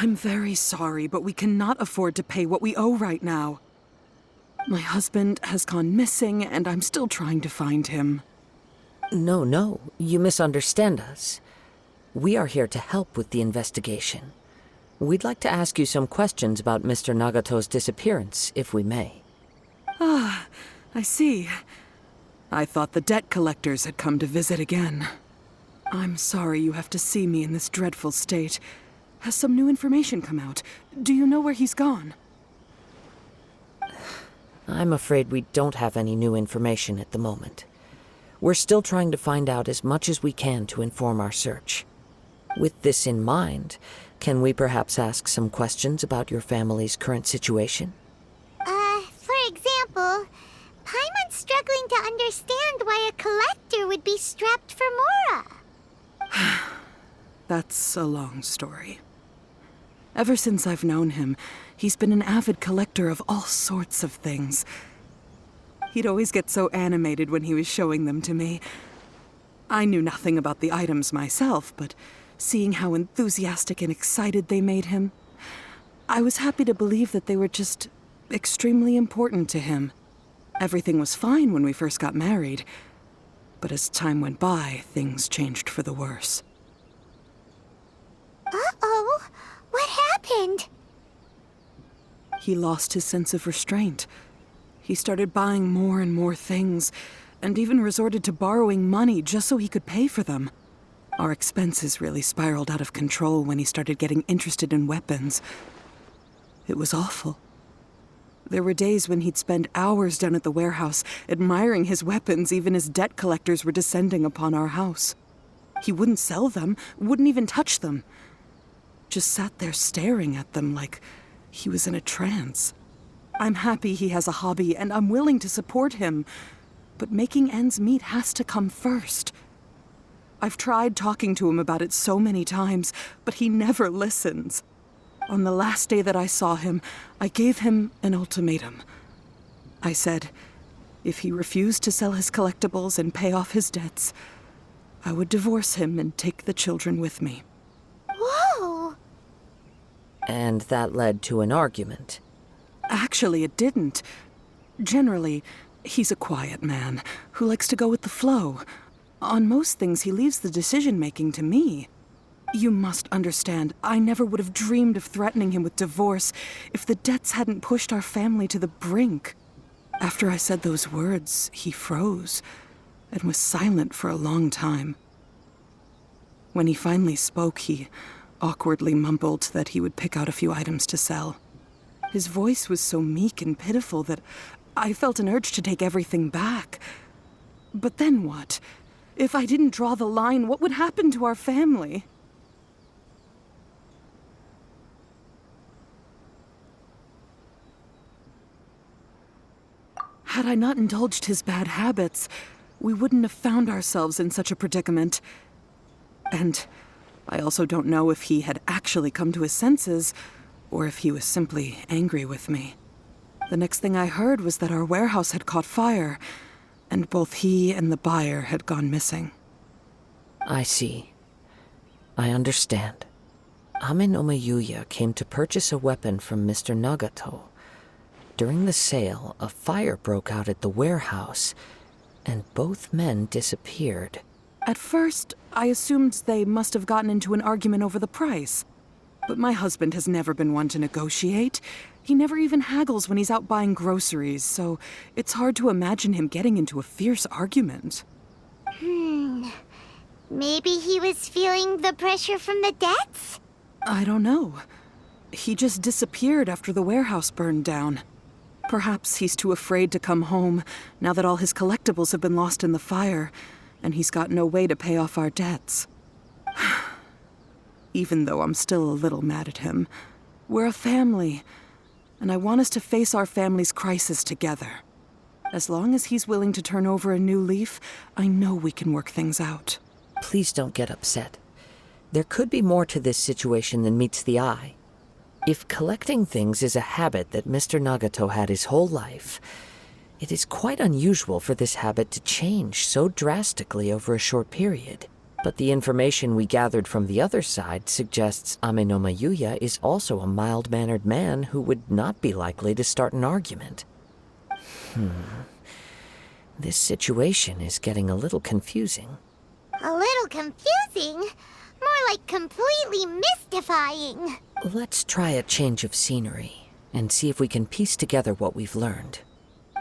I'm very sorry, but we cannot afford to pay what we owe right now. My husband has gone missing, and I'm still trying to find him. No, you misunderstand us. We are here to help with the investigation. We'd like to ask you some questions about Mr. Nagato's disappearance, if we may. Ah, I see. I thought the debt collectors had come to visit again. I'm sorry you have to see me in this dreadful state. Has some new information come out? Do you know where he's gone? I'm afraid we don't have any new information at the moment. We're still trying to find out as much as we can to inform our search. With this in mind, can we perhaps ask some questions about your family's current situation? For example, Paimon's struggling to understand why a collector would be strapped for Mora. That's a long story. Ever since I've known him, he's been an avid collector of all sorts of things. He'd always get so animated when he was showing them to me. I knew nothing about the items myself, but seeing how enthusiastic and excited they made him, I was happy to believe that they were just extremely important to him. Everything was fine when we first got married, but as time went by, things changed for the worse. Uh-oh, what happened? He lost his sense of restraint. He started buying more and more things, and even resorted to borrowing money just so he could pay for them. Our expenses really spiraled out of control when he started getting interested in weapons. It was awful. There were days when he'd spend hours down at the warehouse, admiring his weapons even as debt collectors were descending upon our house. He wouldn't sell them, wouldn't even touch them. Just sat there staring at them like he was in a trance. I'm happy he has a hobby, and I'm willing to support him. But making ends meet has to come first. I've tried talking to him about it so many times, but he never listens. On the last day that I saw him, I gave him an ultimatum. I said, if he refused to sell his collectibles and pay off his debts, I would divorce him and take the children with me. Whoa! And that led to an argument. Actually, it didn't. Generally, he's a quiet man who likes to go with the flow. On most things, he leaves the decision-making to me. You must understand, I never would have dreamed of threatening him with divorce if the debts hadn't pushed our family to the brink. After I said those words, he froze and was silent for a long time. When he finally spoke, he awkwardly mumbled that he would pick out a few items to sell. His voice was so meek and pitiful that I felt an urge to take everything back. But then what? If I didn't draw the line, what would happen to our family? Had I not indulged his bad habits, we wouldn't have found ourselves in such a predicament. And I also don't know if he had actually come to his senses, or if he was simply angry with me. The next thing I heard was that our warehouse had caught fire, and both he and the buyer had gone missing. I see. I understand. Ame no Mayuya came to purchase a weapon from Mr. Nagato. During the sale, a fire broke out at the warehouse, and both men disappeared. At first, I assumed they must have gotten into an argument over the price. But my husband has never been one to negotiate. He never even haggles when he's out buying groceries, so it's hard to imagine him getting into a fierce argument. Maybe he was feeling the pressure from the debts? I don't know. He just disappeared after the warehouse burned down. Perhaps he's too afraid to come home now that all his collectibles have been lost in the fire, and he's got no way to pay off our debts. Even though I'm still a little mad at him, we're a family, and I want us to face our family's crisis together. As long as he's willing to turn over a new leaf, I know we can work things out. Please don't get upset. There could be more to this situation than meets the eye. If collecting things is a habit that Mr. Nagato had his whole life, it is quite unusual for this habit to change so drastically over a short period. But the information we gathered from the other side suggests Amenoma Yuya is also a mild-mannered man who would not be likely to start an argument. This situation is getting a little confusing. A little confusing? More like completely mystifying. Let's try a change of scenery and see if we can piece together what we've learned.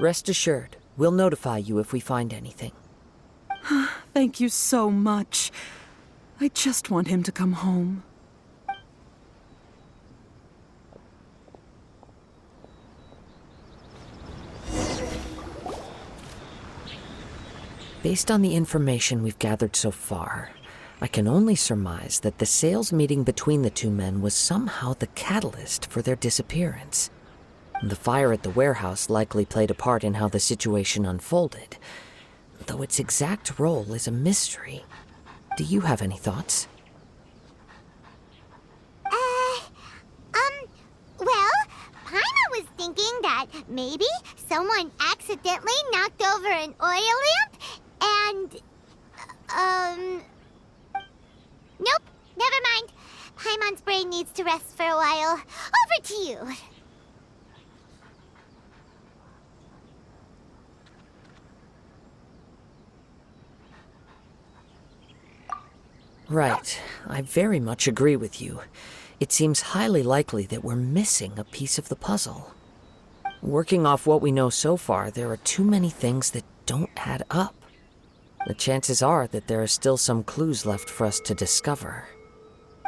Rest assured, we'll notify you if we find anything. Thank you so much. I just want him to come home. Based on the information we've gathered so far, I can only surmise that the sales meeting between the two men was somehow the catalyst for their disappearance. The fire at the warehouse likely played a part in how the situation unfolded, though its exact role is a mystery. Do you have any thoughts? Well, Paimon was thinking that maybe someone accidentally knocked over an oil lamp and, nope, never mind. Paimon's brain needs to rest for a while. Over to you. Right. I very much agree with you. It seems highly likely that we're missing a piece of the puzzle. Working off what we know so far, there are too many things that don't add up. The chances are that there are still some clues left for us to discover.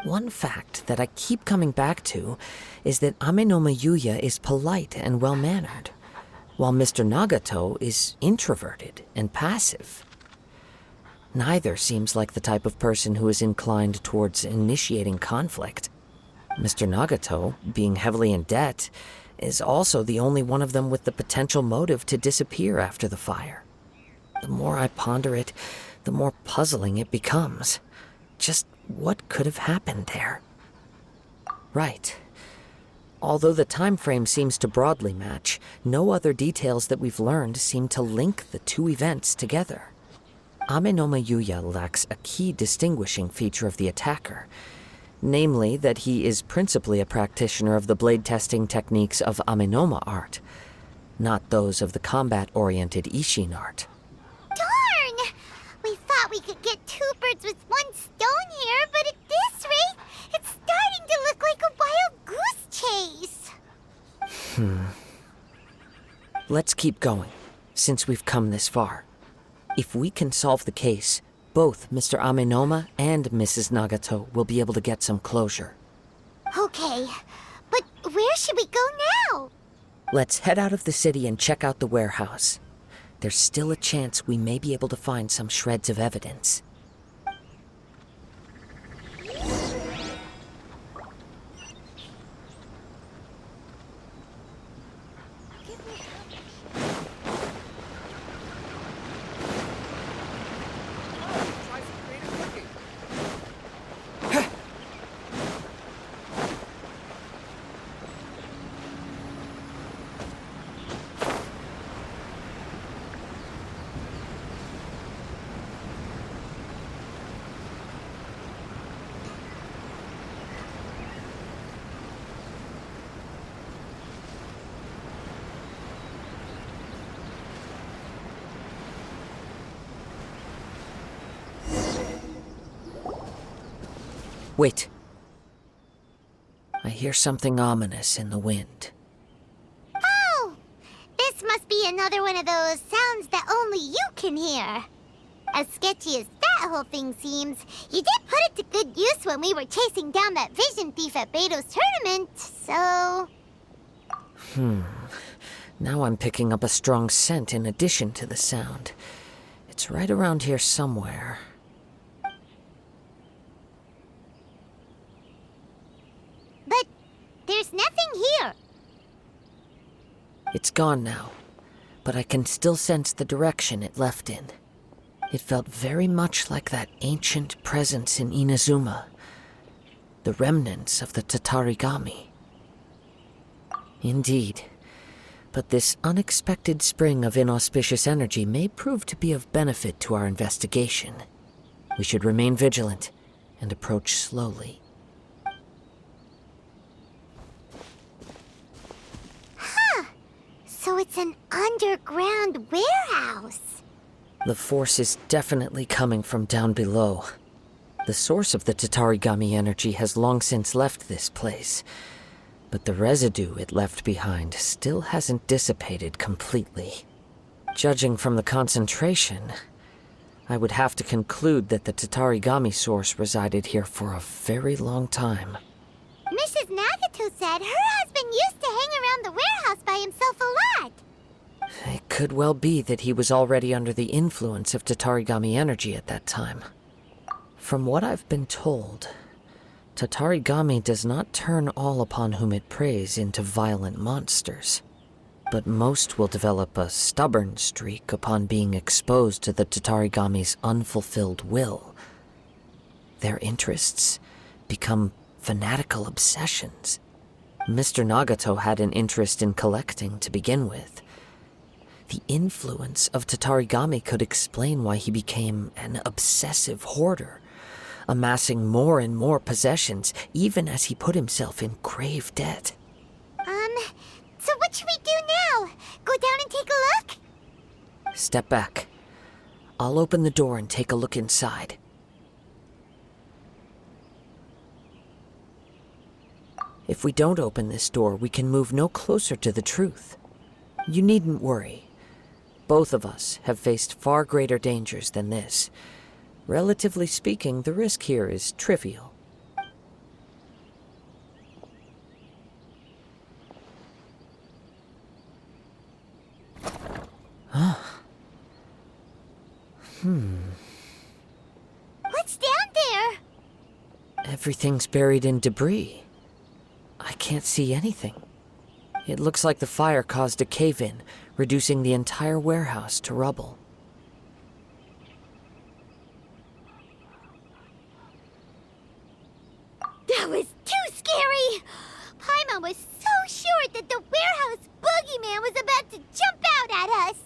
One fact that I keep coming back to is that Amenoma Yuya is polite and well-mannered, while Mr. Nagato is introverted and passive. Neither seems like the type of person who is inclined towards initiating conflict. Mr. Nagato, being heavily in debt, is also the only one of them with the potential motive to disappear after the fire. The more I ponder it, the more puzzling it becomes. Just what could have happened there? Right. Although the time frame seems to broadly match, no other details that we've learned seem to link the two events together. Amenoma Yuya lacks a key distinguishing feature of the attacker, namely that he is principally a practitioner of the blade testing techniques of Amenoma art, not those of the combat-oriented Ishin art. Darn! We thought we could get two birds with one stone here, but at this rate, it's starting to look like a wild goose chase. Let's keep going, since we've come this far. If we can solve the case, both Mr. Amenoma and Mrs. Nagato will be able to get some closure. Okay, but where should we go now? Let's head out of the city and check out the warehouse. There's still a chance we may be able to find some shreds of evidence. Wait. I hear something ominous in the wind. Oh! This must be another one of those sounds that only you can hear. As sketchy as that whole thing seems, you did put it to good use when we were chasing down that vision thief at Beto's tournament, so... Now I'm picking up a strong scent in addition to the sound. It's right around here somewhere. But there's nothing here. It's gone now, but I can still sense the direction it left in. It felt very much like that ancient presence in Inazuma, the remnants of the Tatarigami. Indeed, but this unexpected spring of inauspicious energy may prove to be of benefit to our investigation. We should remain vigilant and approach slowly. So it's an underground warehouse. The force is definitely coming from down below. The source of the Tatarigami energy has long since left this place, but the residue it left behind still hasn't dissipated completely. Judging from the concentration, I would have to conclude that the Tatarigami source resided here for a very long time. Mrs. Nagato said her husband used to hang around the warehouse by himself a lot. It could well be that he was already under the influence of Tatarigami energy at that time. From what I've been told, Tatarigami does not turn all upon whom it preys into violent monsters, but most will develop a stubborn streak upon being exposed to the Tatarigami's unfulfilled will. Their interests become fanatical obsessions. Mr. Nagato had an interest in collecting to begin with. The influence of Tatarigami could explain why he became an obsessive hoarder, amassing more and more possessions, even as he put himself in grave debt. So what should we do now? Go down and take a look? Step back. I'll open the door and take a look inside. If we don't open this door, we can move no closer to the truth. You needn't worry. Both of us have faced far greater dangers than this. Relatively speaking, the risk here is trivial. What's down there? Everything's buried in debris. I can't see anything. It looks like the fire caused a cave-in, reducing the entire warehouse to rubble. That was too scary! Paimon was so sure that the warehouse boogeyman was about to jump out at us!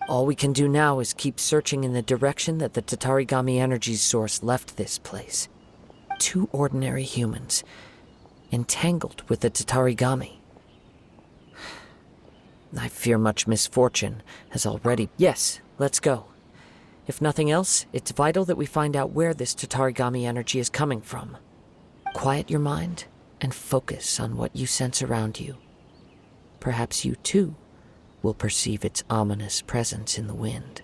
All we can do now is keep searching in the direction that the Tatarigami energy source left this place. 2 ordinary humans, entangled with the Tatarigami. I fear much misfortune has already... Yes, let's go. If nothing else, it's vital that we find out where this Tatarigami energy is coming from. Quiet your mind and focus on what you sense around you. Perhaps you too will perceive its ominous presence in the wind.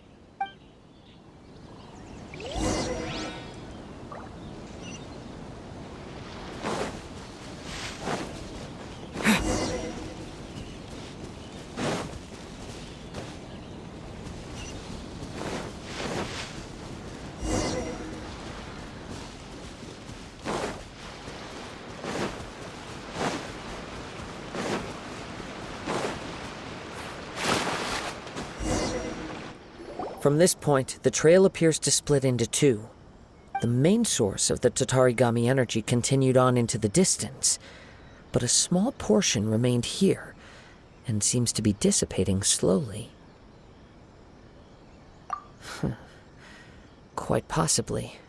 From this point, the trail appears to split into 2. The main source of the Tatarigami energy continued on into the distance, but a small portion remained here, and seems to be dissipating slowly. Quite possibly.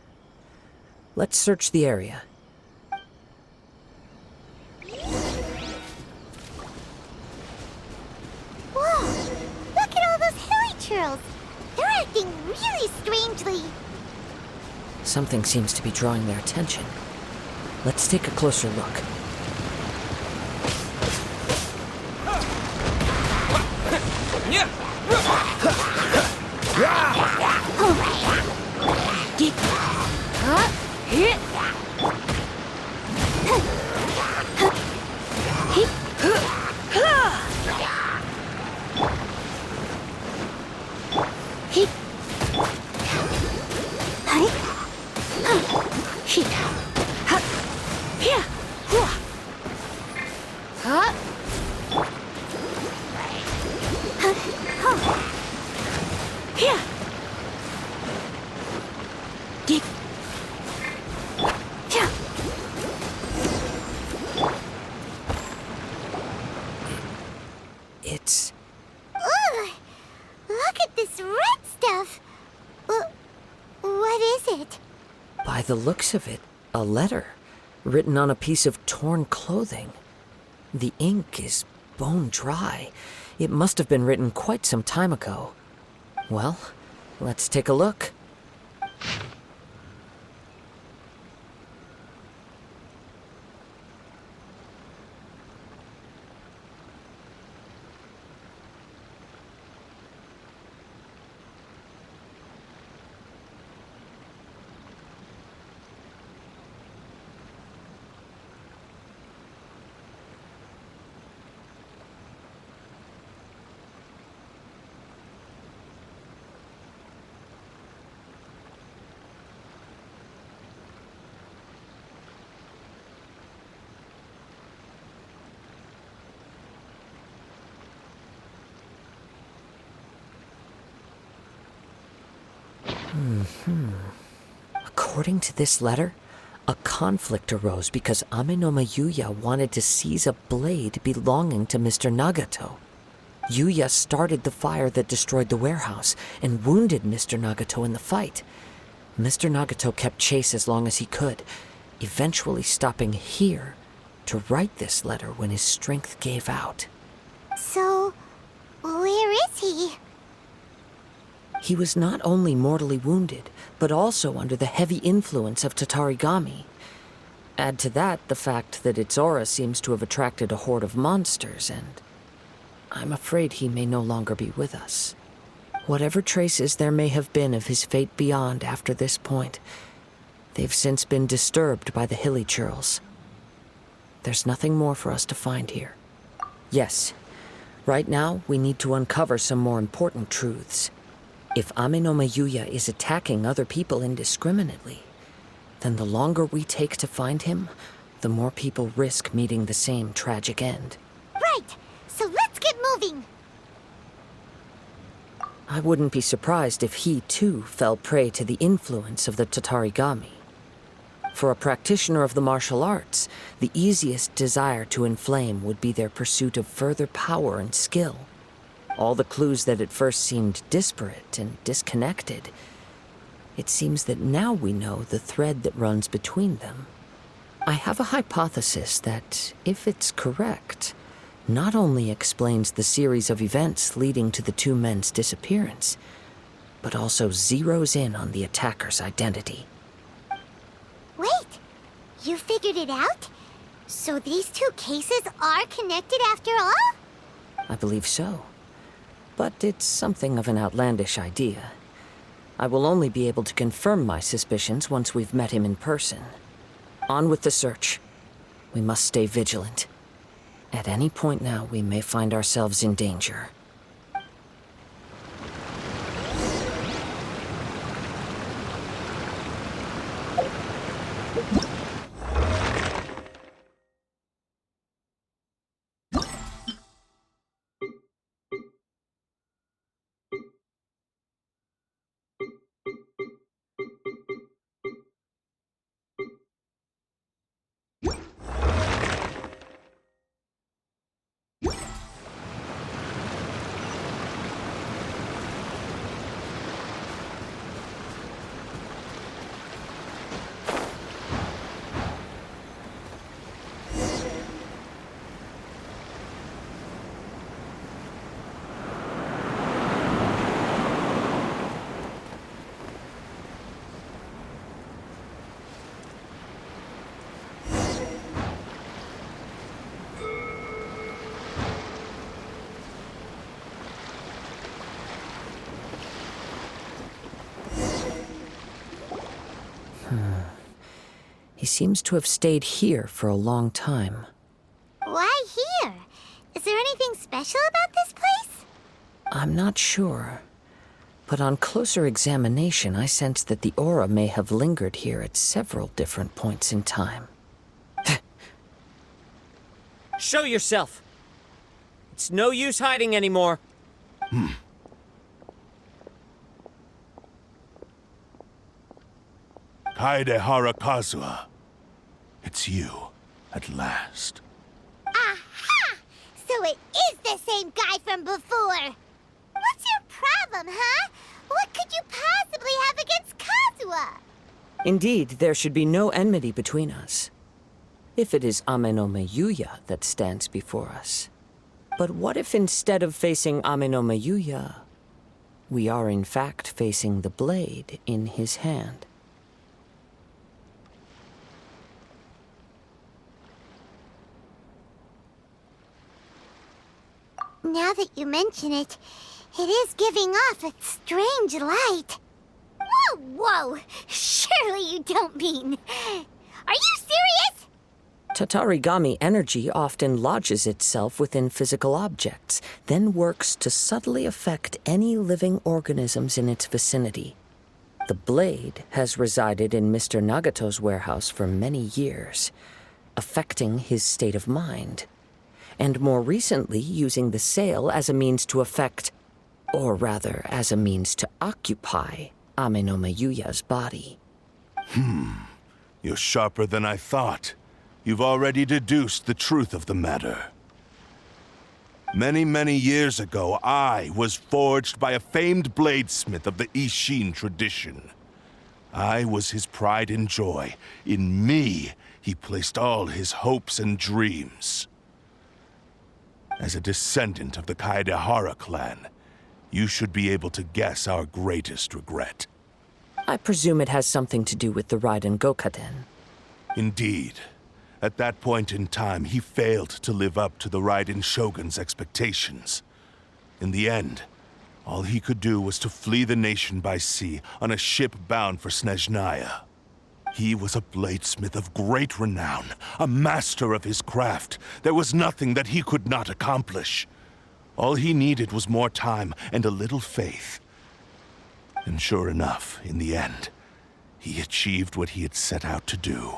Let's search the area. Whoa! Look at all those hilly churls! They're acting really strangely. Something seems to be drawing their attention. Let's take a closer look. It's... Ugh! Look at this red stuff! What is it? it? By the looks of it, a letter written on a piece of torn clothing. The ink is bone dry. It must have been written quite some time ago. Well, let's take a look. According to this letter, a conflict arose because Amenoma Yuya wanted to seize a blade belonging to Mr. Nagato. Yuya started the fire that destroyed the warehouse and wounded Mr. Nagato in the fight. Mr. Nagato kept chase as long as he could, eventually stopping here to write this letter when his strength gave out. So, where is he? He was not only mortally wounded, but also under the heavy influence of Tatarigami. Add to that the fact that its aura seems to have attracted a horde of monsters, and I'm afraid he may no longer be with us. Whatever traces there may have been of his fate beyond after this point, they've since been disturbed by the hilly churls. There's nothing more for us to find here. Yes, right now we need to uncover some more important truths. If Amenoma Yuya is attacking other people indiscriminately, then the longer we take to find him, the more people risk meeting the same tragic end. Right, so let's get moving. I wouldn't be surprised if he, too, fell prey to the influence of the Tatarigami. For a practitioner of the martial arts, the easiest desire to inflame would be their pursuit of further power and skill. All the clues that at first seemed disparate and disconnected, it seems that now we know the thread that runs between them. I have a hypothesis that, if it's correct, not only explains the series of events leading to the two men's disappearance, but also zeroes in on the attacker's identity. Wait, you figured it out? So these two cases are connected after all? I believe so. But it's something of an outlandish idea. I will only be able to confirm my suspicions once we've met him in person. On with the search. We must stay vigilant. At any point now, we may find ourselves in danger. He seems to have stayed here for a long time. Why here? Is there anything special about this place? I'm not sure. But on closer examination, I sense that the aura may have lingered here at several different points in time. Show yourself! It's no use hiding anymore. Kaedehara Kazuha. It's you, at last. Aha! So it is the same guy from before! What's your problem, huh? What could you possibly have against Kazuha? Indeed, there should be no enmity between us. If it is Ame no Yuya that stands before us. But what if instead of facing Ame no Yuya, we are in fact facing the blade in his hand? Now that you mention it, it is giving off a strange light. Whoa, whoa! Surely you don't mean... Are you serious? Tatarigami energy often lodges itself within physical objects, then works to subtly affect any living organisms in its vicinity. The blade has resided in Mr. Nagato's warehouse for many years, affecting his state of mind, and more recently using the sale as a means to affect, or rather as a means to occupy, Ame no Yuya's body. You're sharper than I thought. You've already deduced the truth of the matter. Many, many years ago, I was forged by a famed bladesmith of the Ishin tradition. I was his pride and joy. In me, he placed all his hopes and dreams. As a descendant of the Kaedehara clan, you should be able to guess our greatest regret. I presume it has something to do with the Raiden Gokaden. Indeed. At that point in time, he failed to live up to the Raiden Shogun's expectations. In the end, all he could do was to flee the nation by sea on a ship bound for Snezhnaya. He was a bladesmith of great renown, a master of his craft. There was nothing that he could not accomplish. All he needed was more time and a little faith. And sure enough, in the end, he achieved what he had set out to do.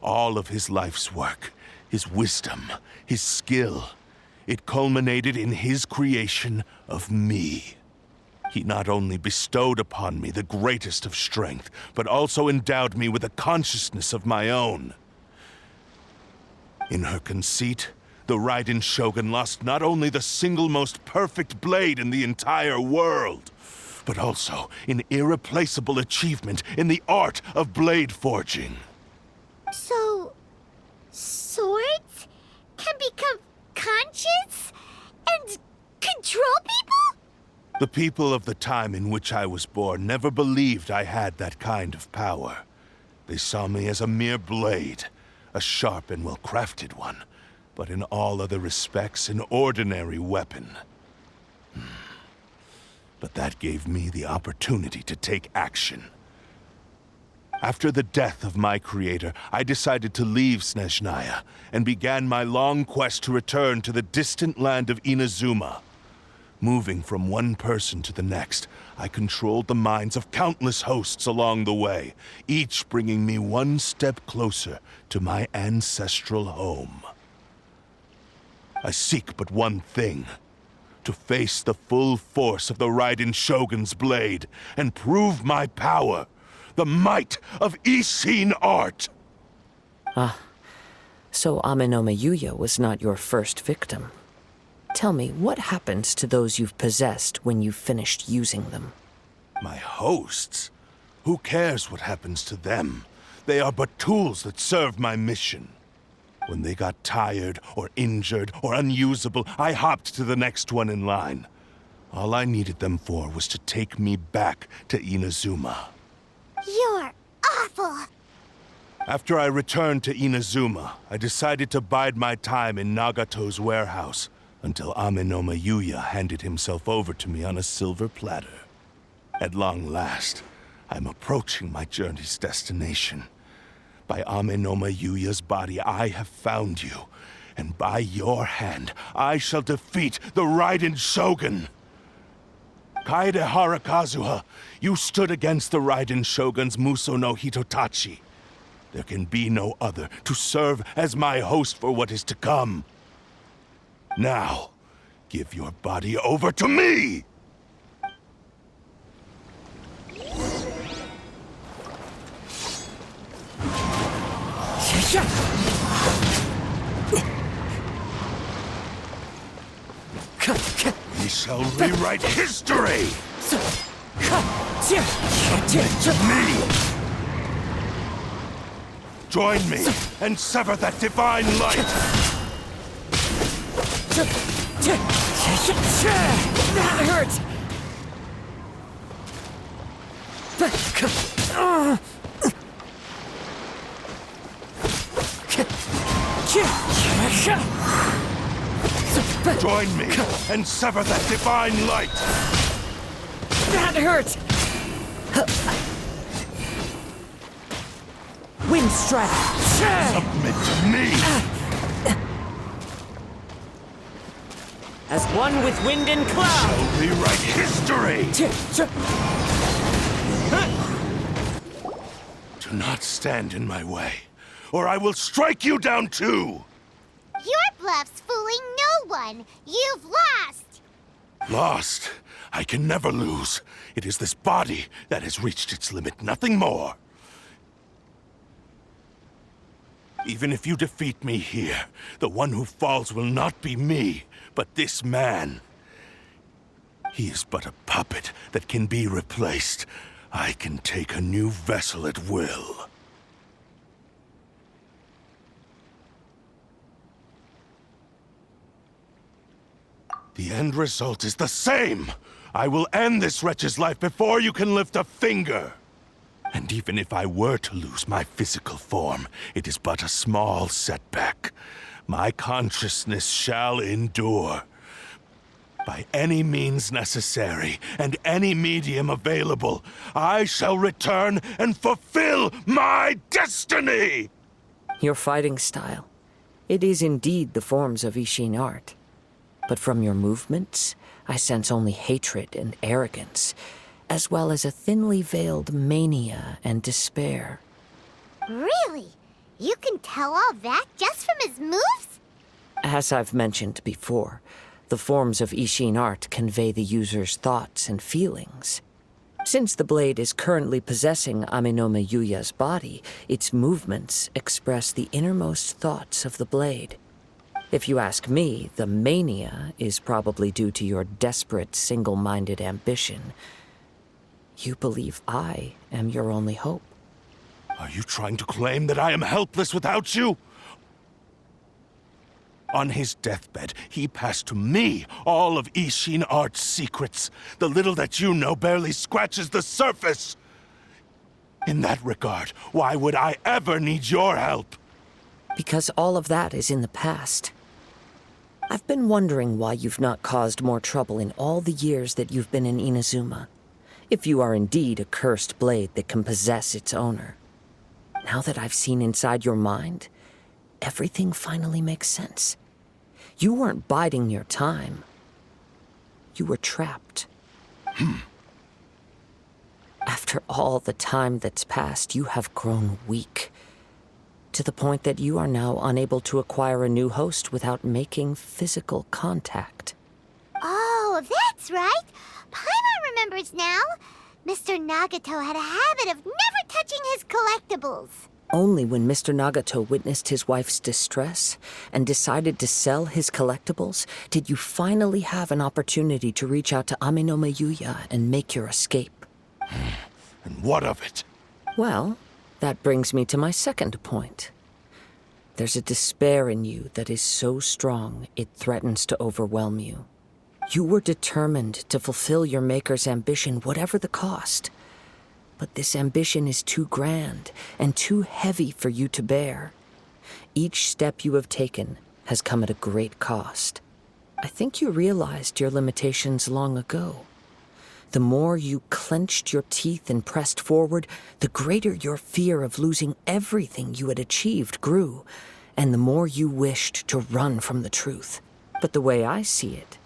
All of his life's work, his wisdom, his skill, it culminated in his creation of me. He not only bestowed upon me the greatest of strength, but also endowed me with a consciousness of my own. In her conceit, the Raiden Shogun lost not only the single most perfect blade in the entire world, but also an irreplaceable achievement in the art of blade forging. So... swords can become conscious and control people? The people of the time in which I was born never believed I had that kind of power. They saw me as a mere blade, a sharp and well-crafted one, but in all other respects an ordinary weapon. But that gave me the opportunity to take action. After the death of my creator, I decided to leave Snezhnaya and began my long quest to return to the distant land of Inazuma. Moving from one person to the next, I controlled the minds of countless hosts along the way, each bringing me one step closer to my ancestral home. I seek but one thing: to face the full force of the Raiden Shogun's blade and prove my power, the might of Ishin art. So Ame no Yuya was not your first victim. Tell me, what happens to those you've possessed when you've finished using them? My hosts? Who cares what happens to them? They are but tools that serve my mission. When they got tired, or injured, or unusable, I hopped to the next one in line. All I needed them for was to take me back to Inazuma. You're awful! After I returned to Inazuma, I decided to bide my time in Nagato's warehouse until Ame no Yuya handed himself over to me on a silver platter. At long last, I'm approaching my journey's destination. By Ame no Yuya's body, I have found you, and by your hand, I shall defeat the Raiden Shogun. Kaedehara Kazuha, you stood against the Raiden Shogun's Muso no Hitotachi. There can be no other to serve as my host for what is to come. Now, give your body over to me! We shall rewrite history! Me! Join me and sever that divine light! That hurts! Join me and sever that divine light! That hurts! Wind strike! Submit to me! As one with wind and cloud! Rewrite history! Do not stand in my way, or I will strike you down too! Your bluff's fooling no one. You've lost. Lost? I can never lose. It is this body that has reached its limit, nothing more. Even if you defeat me here, the one who falls will not be me, but this man. He is but a puppet that can be replaced. I can take a new vessel at will. The end result is the same! I will end this wretch's life before you can lift a finger! And even if I were to lose my physical form, it is but a small setback. My consciousness shall endure. By any means necessary, and any medium available, I shall return and fulfill my destiny! Your fighting style. It is indeed the forms of Ishin art. But from your movements, I sense only hatred and arrogance, as well as a thinly veiled mania and despair. Really? You can tell all that just from his moves? As I've mentioned before, the forms of Ishin art convey the user's thoughts and feelings. Since the blade is currently possessing Aminome Yuya's body, its movements express the innermost thoughts of the blade. If you ask me, the mania is probably due to your desperate, single-minded ambition. You believe I am your only hope. Are you trying to claim that I am helpless without you? On his deathbed, he passed to me all of Ishin art's secrets. The little that you know barely scratches the surface. In that regard, why would I ever need your help? Because all of that is in the past. I've been wondering why you've not caused more trouble in all the years that you've been in Inazuma. If you are indeed a cursed blade that can possess its owner. Now that I've seen inside your mind, everything finally makes sense. You weren't biding your time. You were trapped. After all the time that's passed, you have grown weak. To the point that you are now unable to acquire a new host without making physical contact. Oh, that's right. Paimon remembers now. Mr. Nagato had a habit of never touching his collectibles. Only when Mr. Nagato witnessed his wife's distress and decided to sell his collectibles did you finally have an opportunity to reach out to Aminome Yuya and make your escape. And what of it? Well, that brings me to my second point. There's a despair in you that is so strong it threatens to overwhelm you. You were determined to fulfill your maker's ambition, whatever the cost. But this ambition is too grand and too heavy for you to bear. Each step you have taken has come at a great cost. I think you realized your limitations long ago. The more you clenched your teeth and pressed forward, the greater your fear of losing everything you had achieved grew, and the more you wished to run from the truth. But the way I see it,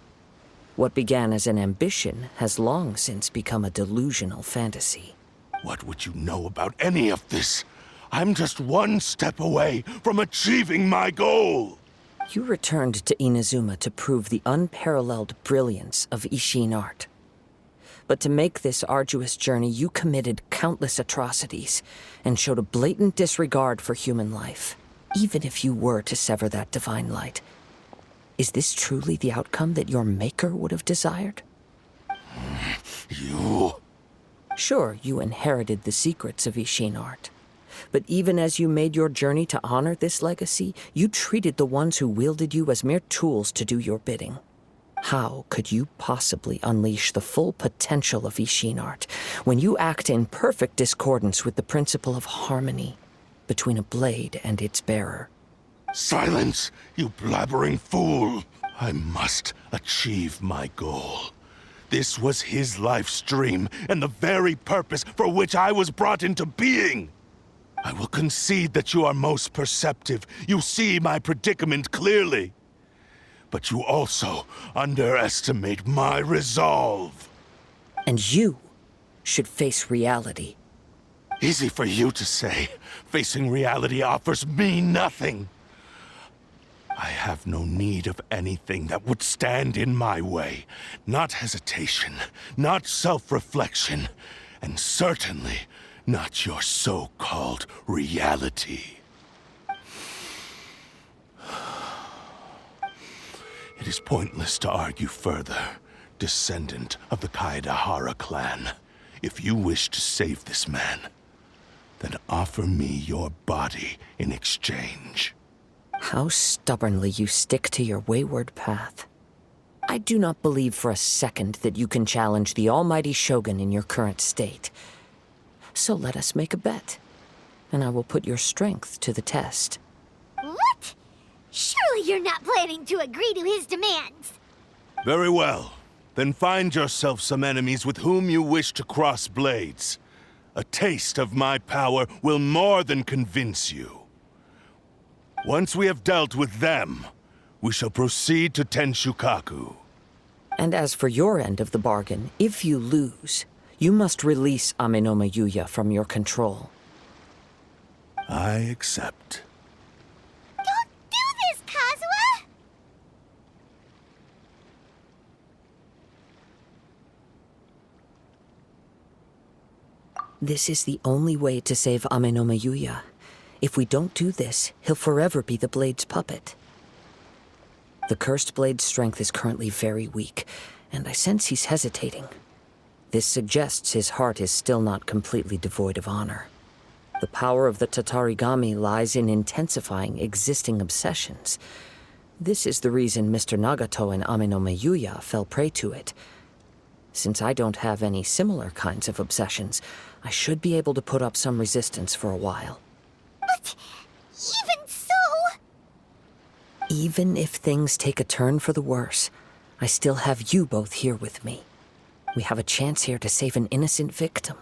what began as an ambition has long since become a delusional fantasy. What would you know about any of this? I'm just one step away from achieving my goal! You returned to Inazuma to prove the unparalleled brilliance of Ishin art. But to make this arduous journey, you committed countless atrocities and showed a blatant disregard for human life, even if you were to sever that divine light. Is this truly the outcome that your maker would have desired? You... Sure, you inherited the secrets of Ishin art, But even as you made your journey to honor this legacy, you treated the ones who wielded you as mere tools to do your bidding. How could you possibly unleash the full potential of Ishin art when you act in perfect discordance with the principle of harmony between a blade and its bearer? Silence, you blabbering fool! I must achieve my goal. This was his life's dream, and the very purpose for which I was brought into being. I will concede that you are most perceptive. You see my predicament clearly. But you also underestimate my resolve. And you should face reality. Easy for you to say. Facing reality offers me nothing. I have no need of anything that would stand in my way. Not hesitation, not self-reflection, and certainly not your so-called reality. It is pointless to argue further, descendant of the Kaedahara clan. If you wish to save this man, then offer me your body in exchange. How stubbornly you stick to your wayward path. I do not believe for a second that you can challenge the almighty Shogun in your current state. So let us make a bet, and I will put your strength to the test. What? Surely you're not planning to agree to his demands. Very well. Then find yourself some enemies with whom you wish to cross blades. A taste of my power will more than convince you. Once we have dealt with them, we shall proceed to Tenshukaku. And as for your end of the bargain, if you lose, you must release Amenoma Yuya from your control. I accept. Don't do this, Kazuha! This is the only way to save Amenoma Yuya. If we don't do this, he'll forever be the Blade's puppet. The Cursed Blade's strength is currently very weak, and I sense he's hesitating. This suggests his heart is still not completely devoid of honor. The power of the Tatarigami lies in intensifying existing obsessions. This is the reason Mr. Nagato and Amenoma Yuya fell prey to it. Since I don't have any similar kinds of obsessions, I should be able to put up some resistance for a while. But even so... Even if things take a turn for the worse, I still have you both here with me. We have a chance here to save an innocent victim.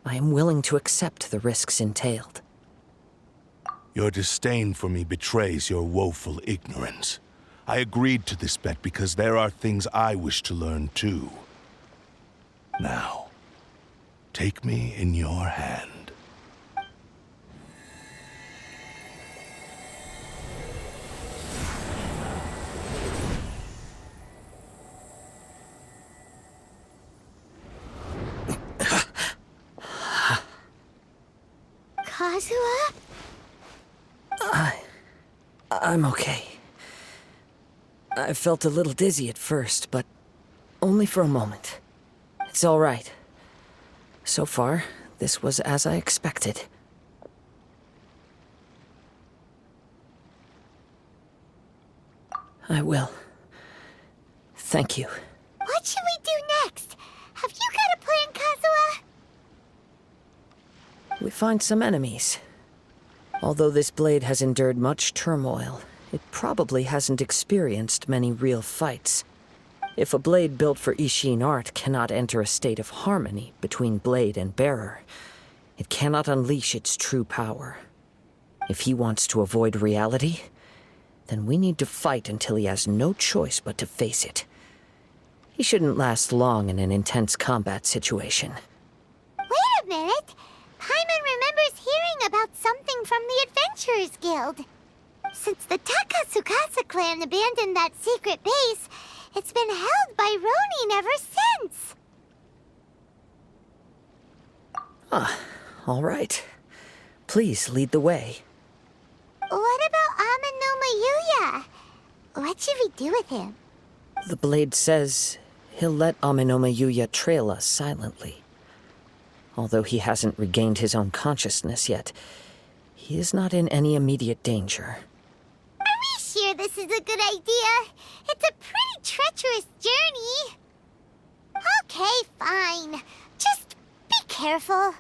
I am willing to accept the risks entailed. Your disdain for me betrays your woeful ignorance. I agreed to this bet because there are things I wish to learn too. Now, take me in your hand. Kazuha? I'm okay. I felt a little dizzy at first, but only for a moment. It's all right. So far, this was as I expected. I will. Thank you. What should we do next? Have you got a plan, Kazuha? We find some enemies. Although this blade has endured much turmoil, it probably hasn't experienced many real fights. If a blade built for Ishin art cannot enter a state of harmony between blade and bearer, it cannot unleash its true power. If he wants to avoid reality, then we need to fight until he has no choice but to face it. He shouldn't last long in an intense combat situation. Wait a minute! Paimon remembers hearing about something from the Adventurers Guild. Since the Takasukasa clan abandoned that secret base, it's been held by Ronin ever since. All right. Please lead the way. What about Amenoma Yuya? What should we do with him? The blade says he'll let Amenoma Yuya trail us silently. Although he hasn't regained his own consciousness yet, he is not in any immediate danger. Are we sure this is a good idea? It's a pretty treacherous journey. Okay, fine. Just be careful.